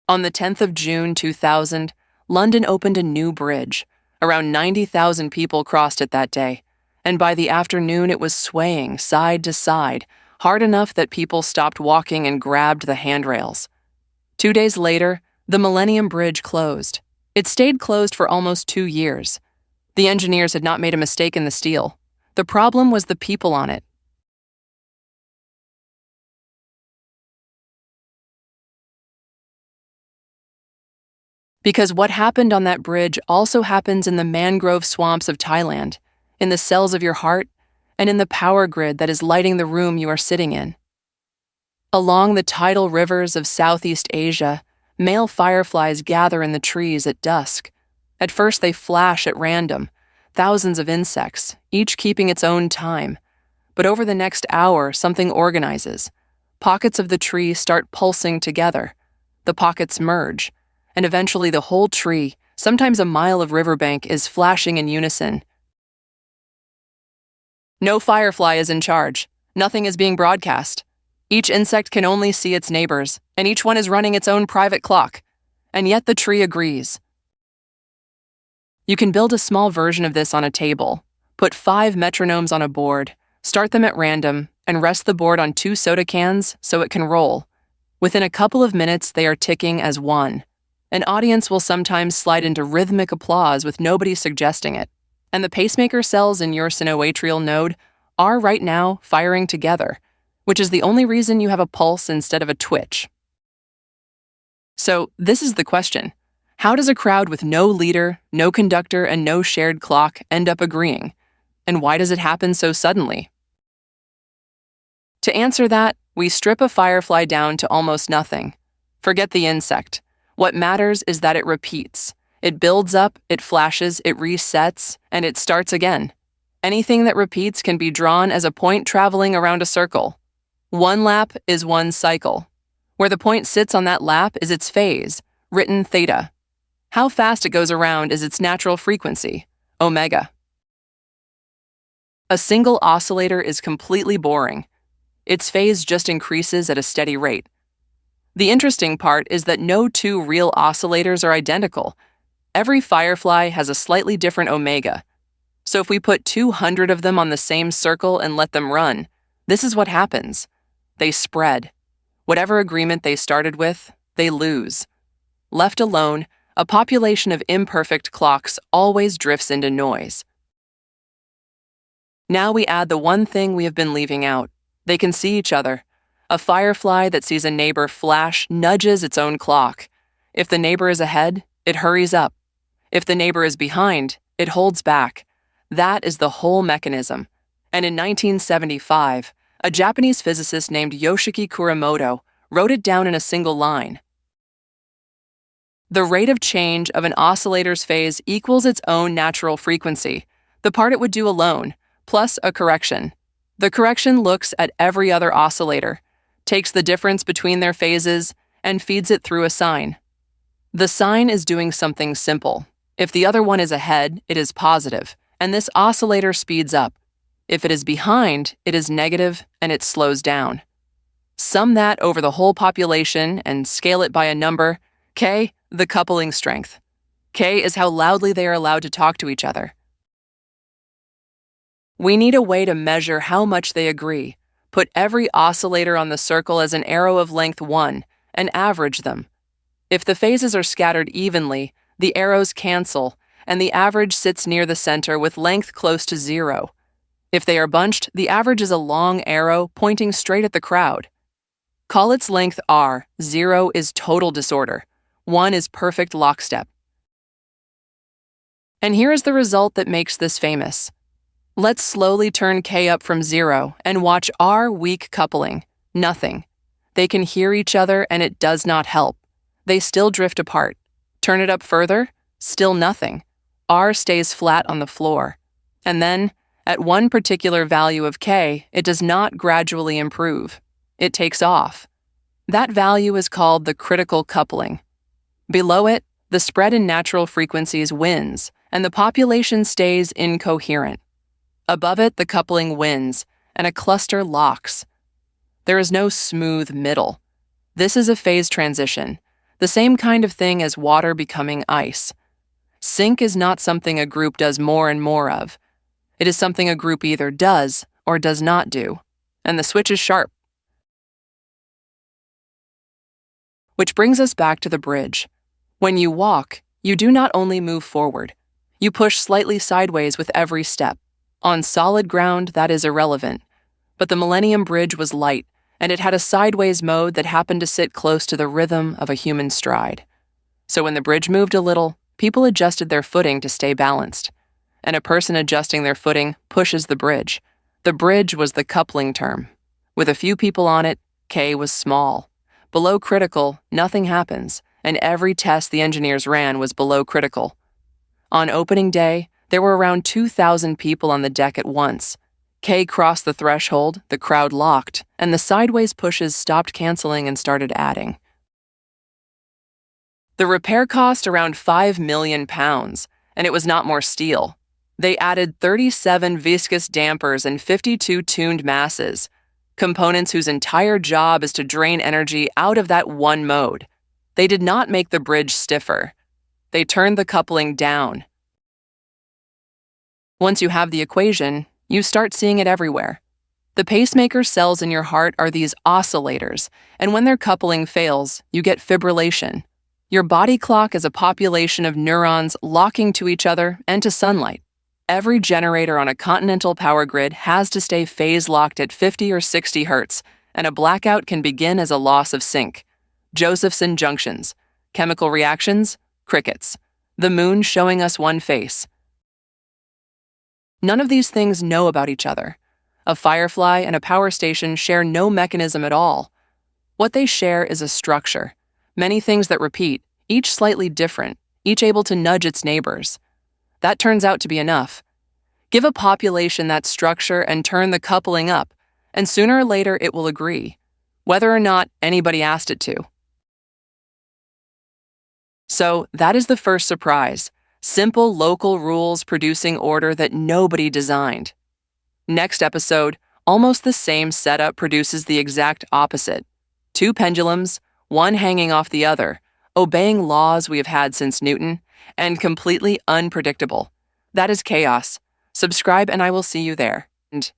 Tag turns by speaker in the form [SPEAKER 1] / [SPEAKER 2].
[SPEAKER 1] On the 10th of June 2000, London opened a new bridge. Around 90,000 people crossed it that day, and by the afternoon it was swaying side to side, hard enough that people stopped walking and grabbed the handrails. 2 days later, the Millennium Bridge closed. It stayed closed for almost 2 years. The engineers had not made a mistake in the steel. The problem was the people on it. Because what happened on that bridge also happens in the mangrove swamps of Thailand, in the cells of your heart, and in the power grid that is lighting the room you are sitting in. Along the tidal rivers of Southeast Asia, male fireflies gather in the trees at dusk. At first they flash at random, thousands of insects, each keeping its own time. But over the next hour, something organizes. Pockets of the tree start pulsing together. The pockets merge, and eventually the whole tree, sometimes a mile of riverbank, is flashing in unison. No firefly is in charge. Nothing is being broadcast. Each insect can only see its neighbors, and each one is running its own private clock. And yet the tree agrees. You can build a small version of this on a table, put 5 metronomes on a board, start them at random, and rest the board on 2 soda cans so it can roll. Within a couple of minutes, they are ticking as one. An audience will sometimes slide into rhythmic applause with nobody suggesting it, and the pacemaker cells in your sinoatrial node are right now firing together, which is the only reason you have a pulse instead of a twitch. So this is the question. How does a crowd with no leader, no conductor, and no shared clock end up agreeing? And why does it happen so suddenly? To answer that, we strip a firefly down to almost nothing. Forget the insect. What matters is that it repeats. It builds up, it flashes, it resets, and it starts again. Anything that repeats can be drawn as a point traveling around a circle. One lap is one cycle. Where the point sits on that lap is its phase, written theta. How fast it goes around is its natural frequency, omega. A single oscillator is completely boring. Its phase just increases at a steady rate. The interesting part is that no 2 real oscillators are identical. Every firefly has a slightly different omega. So if we put 200 of them on the same circle and let them run, this is what happens. They spread. Whatever agreement they started with, they lose. Left alone, a population of imperfect clocks always drifts into noise. Now we add the one thing we have been leaving out. They can see each other. A firefly that sees a neighbor flash nudges its own clock. If the neighbor is ahead, it hurries up. If the neighbor is behind, it holds back. That is the whole mechanism. And in 1975, a Japanese physicist named Yoshiki Kuramoto wrote it down in a single line. The rate of change of an oscillator's phase equals its own natural frequency, the part it would do alone, plus a correction. The correction looks at every other oscillator, takes the difference between their phases, and feeds it through a sine. The sine is doing something simple. If the other one is ahead, it is positive, and this oscillator speeds up. If it is behind, it is negative, and it slows down. Sum that over the whole population and scale it by a number, K, the coupling strength. K is how loudly they are allowed to talk to each other. We need a way to measure how much they agree. Put every oscillator on the circle as an arrow of length 1 and average them. If the phases are scattered evenly, the arrows cancel, and the average sits near the center with length close to 0. If they are bunched, the average is a long arrow pointing straight at the crowd. Call its length R. 0 is total disorder. 1 is perfect lockstep. And here is the result that makes this famous. Let's slowly turn K up from 0 and watch R weak coupling. Nothing. They can hear each other and it does not help. They still drift apart. Turn it up further, still nothing. R stays flat on the floor. And then, at one particular value of K, it does not gradually improve. It takes off. That value is called the critical coupling. Below it, the spread in natural frequencies wins, and the population stays incoherent. Above it, the coupling wins, and a cluster locks. There is no smooth middle. This is a phase transition. The same kind of thing as water becoming ice. Sync is not something a group does more and more of. It is something a group either does or does not do, and the switch is sharp. Which brings us back to the bridge. When you walk, you do not only move forward, you push slightly sideways with every step. On solid ground, that is irrelevant. But the Millennium Bridge was light, and it had a sideways mode that happened to sit close to the rhythm of a human stride. So when the bridge moved a little, people adjusted their footing to stay balanced. And a person adjusting their footing pushes the bridge. The bridge was the coupling term. With a few people on it, K was small. Below critical, nothing happens, and every test the engineers ran was below critical. On opening day, there were around 2,000 people on the deck at once. K crossed the threshold, the crowd locked, and the sideways pushes stopped canceling and started adding. The repair cost around £5 million, and it was not more steel. They added 37 viscous dampers and 52 tuned masses, components whose entire job is to drain energy out of that one mode. They did not make the bridge stiffer. They turned the coupling down. Once you have the equation, you start seeing it everywhere. The pacemaker cells in your heart are these oscillators, and when their coupling fails, you get fibrillation. Your body clock is a population of neurons locking to each other and to sunlight. Every generator on a continental power grid has to stay phase-locked at 50 or 60 hertz, and a blackout can begin as a loss of sync. Josephson junctions. Chemical reactions, crickets. The moon showing us one face. None of these things know about each other. A firefly and a power station share no mechanism at all. What they share is a structure. Many things that repeat, each slightly different, each able to nudge its neighbors. That turns out to be enough. Give a population that structure and turn the coupling up, and sooner or later it will agree, whether or not anybody asked it to. So that is the first surprise. Simple local rules producing order that nobody designed. Next episode, almost the same setup produces the exact opposite. Two pendulums, one hanging off the other, obeying laws we have had since Newton, and completely unpredictable. That is chaos. Subscribe and I will see you there. And